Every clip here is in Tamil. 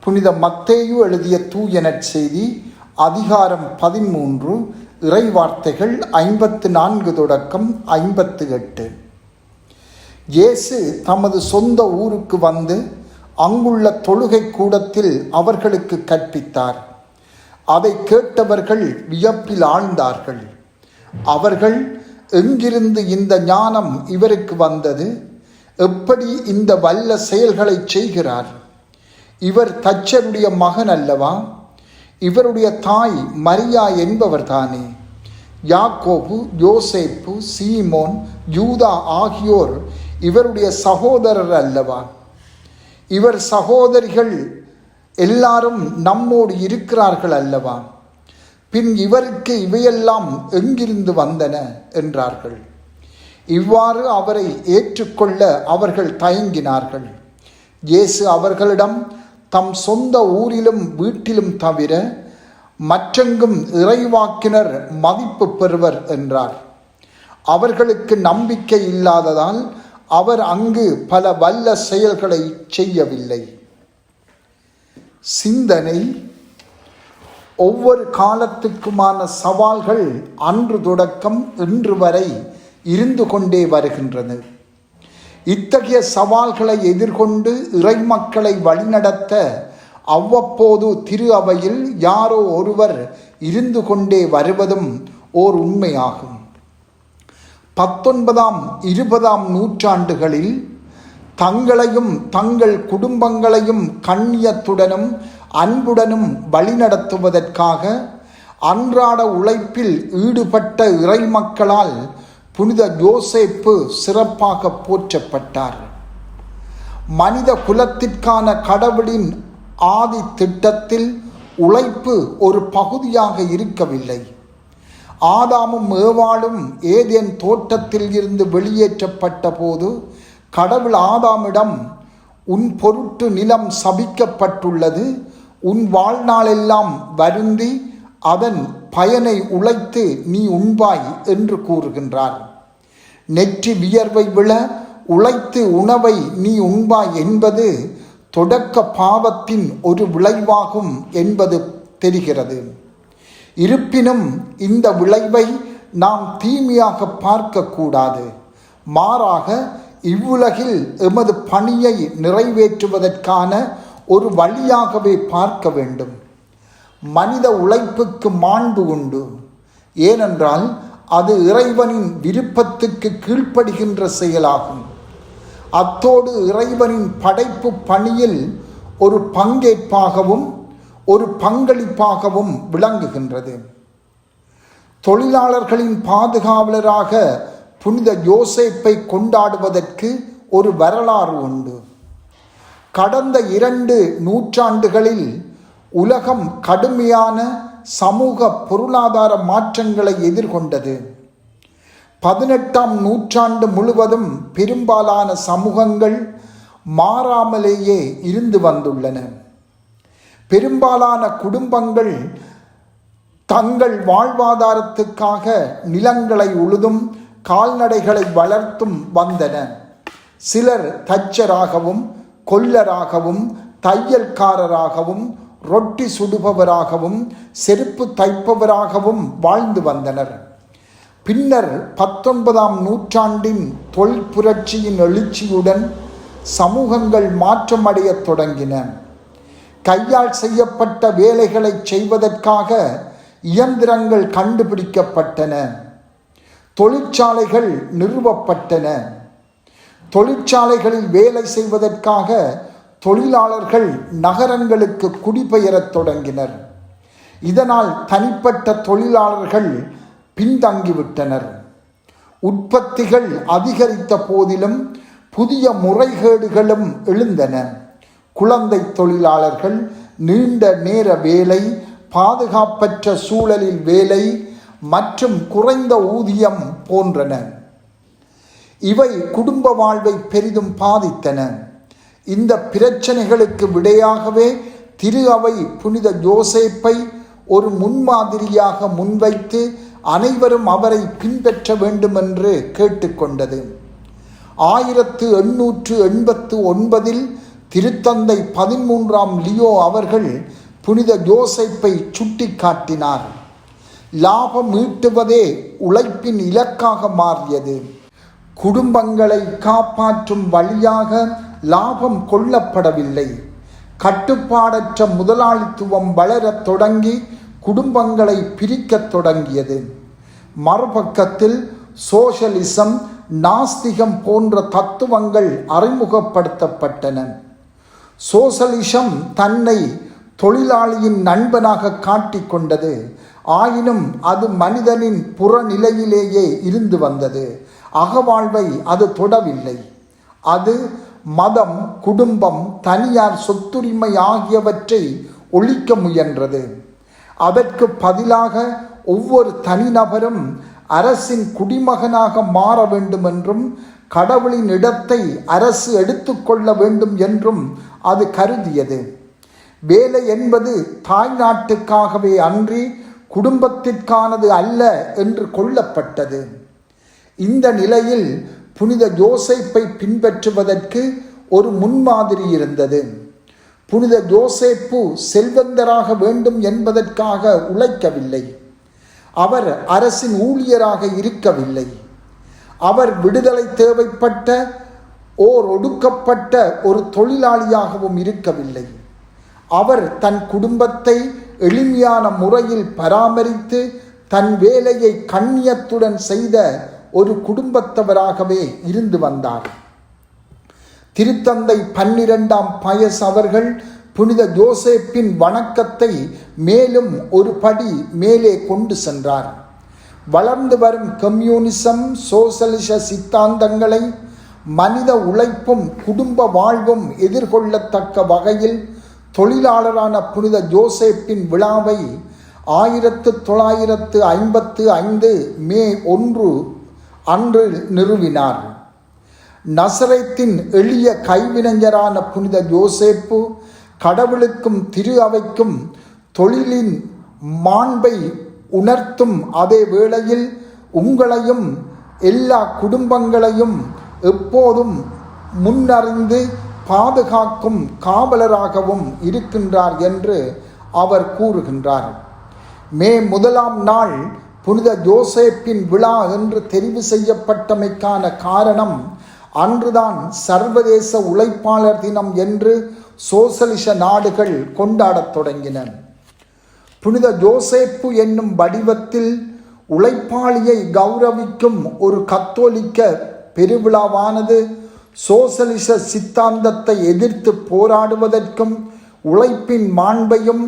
புனித மத்தேயு எழுதிய தூய நற்செய்தி அதிகாரம் 13 இறைவார்த்தைகள் 54 தொடக்கம் 58. இயேசு தமது சொந்த ஊருக்கு வந்து அங்குள்ள தொழுகை கூடத்தில் அவர்களுக்கு கற்பித்தார். அதை கேட்டவர்கள் வியப்பில் ஆழ்ந்தார்கள். அவர்கள், எங்கிருந்து இந்த ஞானம் இவருக்கு வந்தது? எப்படி இந்த வல்ல செயல்களை செய்கிறார்? இவர் தச்சருடைய மகன் அல்லவா? இவருடைய தாய் மரியா என்பவர் தானே? யாக்கோபு, யோசேப்பு, சீமோன், யூதா ஆகியோர் இவருடைய சகோதரர் அல்லவா? இவர் சகோதரிகள் எல்லாரும் நம்மோடு இருக்கிறார்கள் அல்லவா? பின் இவருக்கு இவையெல்லாம் எங்கிருந்து வந்தன என்றார்கள். இவ்வாறு அவரை ஏற்றுக்கொள்ள அவர்கள் தயங்கினார்கள். இயேசு அவர்களிடம், தம் சொந்த ஊரிலும் வீட்டிலும் தவிர மற்றெங்கும் இறைவாக்கினர் மதிப்பு பெறுவர் என்றார். அவர்களுக்கு நம்பிக்கை இல்லாததால் அவர் அங்கு பல வல்ல செயல்களை செய்யவில்லை. சிந்தனை: ஒவ்வொரு காலத்துக்குமான சவால்கள் அன்று தொடக்கம் இன்று வரை இருந்து கொண்டே வருகின்றன. இத்தகைய சவால்களை எதிர்கொண்டு இறைமக்களை வழிநடத்த அவ்வப்போது திரு அவையில் யாரோ ஒருவர் இருந்து கொண்டே வருவதும் ஓர் உண்மையாகும். 19ஆம் 20ஆம் நூற்றாண்டுகளில் தங்களையும் தங்கள் குடும்பங்களையும் கண்ணியத்துடனும் அன்புடனும் வழிநடத்துவதற்காக அன்றாட உழைப்பில் ஈடுபட்ட இறைமக்களால் புனித யோசேப்பு சிறப்பாக போற்றப்பட்டார். மனித குலத்திற்கான கடவுளின் ஆதி திட்டத்தில் உழைப்பு ஒரு பகுதியாக இருக்கவில்லை. ஆதாமும் ஏவாளும் ஏதேன் தோட்டத்தில் இருந்து வெளியேற்றப்பட்ட போது கடவுள் ஆதாமிடம், உன் பொருட்டு நிலம் சபிக்கப்பட்டுள்ளது, உன் வாழ்நாளெல்லாம் வருந்தி அதன் பயனை உழைத்து நீ உண்பாய் என்று கூறுகின்றார். நெற்றி வியர்வை விழ உழைத்து உணவை நீ உண்பாய் என்பது தொடக்க பாவத்தின் ஒரு விளைவாகும் என்பது தெரிகிறது. இருப்பினும் இந்த விளைவை நாம் தீமையாக பார்க்கக்கூடாது. மாறாக இவ்வுலகில் எமது பணியை நிறைவேற்றுவதற்கான ஒரு வழியாகவே பார்க்க வேண்டும். மனித உழைப்புக்கு மாண்பு உண்டு. ஏனென்றால் அது இறைவனின் விருப்பத்துக்கு கீழ்ப்படுகின்ற செயலாகும். அத்தோடு இறைவனின் படைப்பு பணியில் ஒரு பங்கேற்பாகவும் ஒரு பங்களிப்பாகவும் விளங்குகின்றது. தொழிலாளர்களின் பாதுகாவலராக புனித யோசேப்பை கொண்டாடுவதற்கு ஒரு வரலாறு உண்டு. கடந்த 2 நூற்றாண்டுகளில் உலகம் கடுமையான சமூக பொருளாதார மாற்றங்களை எதிர்கொண்டது. 18ஆம் நூற்றாண்டு முழுவதும் பெரும்பாலான சமூகங்கள் மாறாமலேயே இருந்து வந்துள்ளன. பெரும்பாலான குடும்பங்கள் தங்கள் வாழ்வாதாரத்துக்காக நிலங்களை உழுதும் கால்நடைகளை வளர்த்தும் வந்தன. சிலர் தச்சராகவும் கொல்லராகவும் தையல்காரராகவும் ரொட்டி சுடுபவராகவும் செருப்பு தைப்பவராகவும் வாழ்ந்து வந்தனர். பின்னர் 19ஆம் நூற்றாண்டின் தொழில் புரட்சியின் எழுச்சியுடன் சமூகங்கள் மாற்றமடைய தொடங்கின. கையால் செய்யப்பட்ட வேலைகளை செய்வதற்காக இயந்திரங்கள் கண்டுபிடிக்கப்பட்டன. தொழிற்சாலைகள் நிறுவப்பட்டன. தொழிற்சாலைகளில் வேலை செய்வதற்காக தொழிலாளர்கள் நகரங்களுக்கு குடிபெயரத் தொடங்கினர். இதனால் தனிப்பட்ட தொழிலாளர்கள் பின்தங்கிவிட்டனர். உற்பத்திகள் அதிகரித்த போதிலும் புதிய முறைகேடுகளும் எழுந்தன. குழந்தை தொழிலாளர்கள், நீண்ட நேர வேலை, பாதுகாப்பற்ற சூழலில் வேலை மற்றும் குறைந்த ஊதியம் போன்றன. இவை குடும்ப வாழ்வை பெரிதும் பாதித்தன. இந்த பிரச்சனைகளுக்கு விடையாகவே திரு அவை புனித யோசேப்பை ஒரு முன்மாதிரியாக முன்வைத்து அனைவரும் அவரை பின்பற்ற வேண்டும் என்று கேட்டுக்கொண்டது. 1889 திருத்தந்தை 13ஆம் லியோ அவர்கள் புனித யோசேப்பை சுட்டிக்காட்டினார். லாபம் ஈட்டுவதே உழைப்பின் இலக்காக மாறியது. குடும்பங்களை காப்பாற்றும் வழியாக லாபம் கொள்ளப்படவில்லை. கட்டுப்பாடற்ற முதலாளித்துவம் வளரத் தொடங்கி குடும்பங்களை பிரிக்கத் தொடங்கியது. மறுபக்கத்தில் சோஷலிசம், நாஸ்திகம் போன்ற தத்துவங்கள் அறிமுகப்படுத்தப்பட்டன. சோசலிசம் தன்னை தொழிலாளியின் நண்பனாக காட்டிக்கொண்டது. ஆயினும் அது மனிதனின் புறநிலையிலேயே இருந்து வந்தது. அகவாழ்வை அது தொடவில்லை. அது மதம், குடும்பம், தனியார் சொத்துரிமை ஆகியவற்றை ஒழிக்க முயன்றது. அதற்கு பதிலாக ஒவ்வொரு தனிநபரும் அரசின் குடிமகனாக மாற வேண்டும் என்றும் கடவுளின் இடத்தை அரசு எடுத்துக்கொள்ள வேண்டும் என்றும் அது கருதியது. வேலை என்பது தாய் நாட்டுக்காகவே அன்றி குடும்பத்திற்கானது அல்ல என்று கொள்ளப்பட்டது. இந்த நிலையில் புனித யோசேப்பை பின்பற்றுவதற்கு ஒரு முன்மாதிரி இருந்தது. புனித யோசேப்பு செல்வந்தராக வேண்டும் என்பதற்காக உழைக்கவில்லை. அவர் அரசின் ஊழியராக இருக்கவில்லை. அவர் விடுதலை தேவைப்பட்ட ஒடுக்கப்பட்ட ஒரு தொழிலாளியாகவும் இருக்கவில்லை. அவர் தன் குடும்பத்தை எளிமையான முறையில் பராமரித்து தன் வேலையை கண்ணியத்துடன் செய்த ஒரு குடும்பத்தவராகவே இருந்து வந்தார். திருத்தந்தை 12ஆம் பயஸ் அவர்கள் புனித யோசேப்பின் வணக்கத்தை மேலும் ஒரு படி மேலே கொண்டு சென்றார். வளர்ந்து வரும் கம்யூனிசம், சோசலிச சித்தாந்தங்களை மனித உழைப்பும் குடும்ப வாழ்வும் எதிர்கொள்ளத்தக்க வகையில் தொழிலாளரான புனித யோசேப்பின் விழாவை 1955 மே 1 அன்று நிறுவினார். நசரேத்தின் எளிய கைவினைஞரான புனித யோசேப்பு கடவுளுக்கும் திரு அவைக்கும் தொழிலின் மாண்பை உணர்த்தும் அதே வேளையில் உங்களையும் எல்லா குடும்பங்களையும் எப்போதும் முன்னறிந்து பாதுகாக்கும் காவலராகவும் இருக்கின்றார் என்று அவர் கூறுகின்றார். மே 1ஆம் நாள் புனித யோசேப்பின் விழா என்று தெரிவு செய்யப்பட்டமைக்கான காரணம் அன்றுதான் சர்வதேச உழைப்பாளர் தினம் என்று சோசலிச நாடுகள் கொண்டாடத் தொடங்கின. புனித யோசேப்பு என்னும் வடிவத்தில் உழைப்பாளியை கௌரவிக்கும் ஒரு கத்தோலிக்க பெருவிழாவானது சோசலிச சித்தாந்தத்தை எதிர்த்து போராடுவதற்கும் உழைப்பின் மாண்பையும்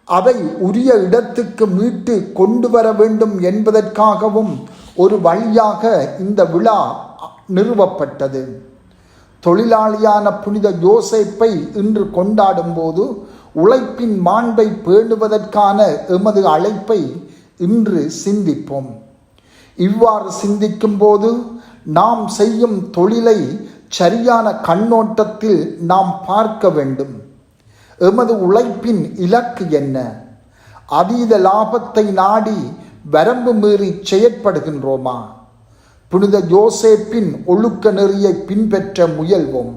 அதை உரிய இடத்துக்கு மீட்டு கொண்டு வர வேண்டும் என்பதற்காகவும் ஒரு வழியாக இந்த விழா நிறுவப்பட்டது. தொழிலாளியான புனித யோசேப்பை இன்று கொண்டாடும் போது உழைப்பின் மாண்பை பேணுவதற்கான எமது அழைப்பை இன்று சிந்திப்போம். இவ்வாறு சிந்திக்கும் போது நாம் செய்யும் தொழிலை சரியான கண்ணோட்டத்தில் நாம் பார்க்க வேண்டும். எமது உழைப்பின் இலக்கு என்ன? அதீத லாபத்தை நாடி வரம்பு மீறி செயற்படுகின்றோமா? புனித யோசேப்பின் ஒழுக்க நெறியை பின்பற்ற முயல்வோம்.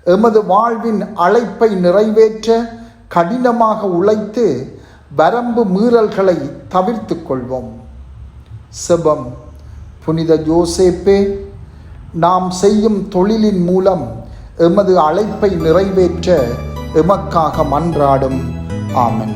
எமது வாழ்வின் அழைப்பை நிறைவேற்ற கடினமாக உழைத்து வரம்பு மீறல்களை தவிர்த்து கொள்வோம். செபம். புனித யோசேப்பே, நாம் செய்யும் தொழிலின் மூலம் எமது அழைப்பை நிறைவேற்ற எமக்காக மன்றாடும். ஆமென்.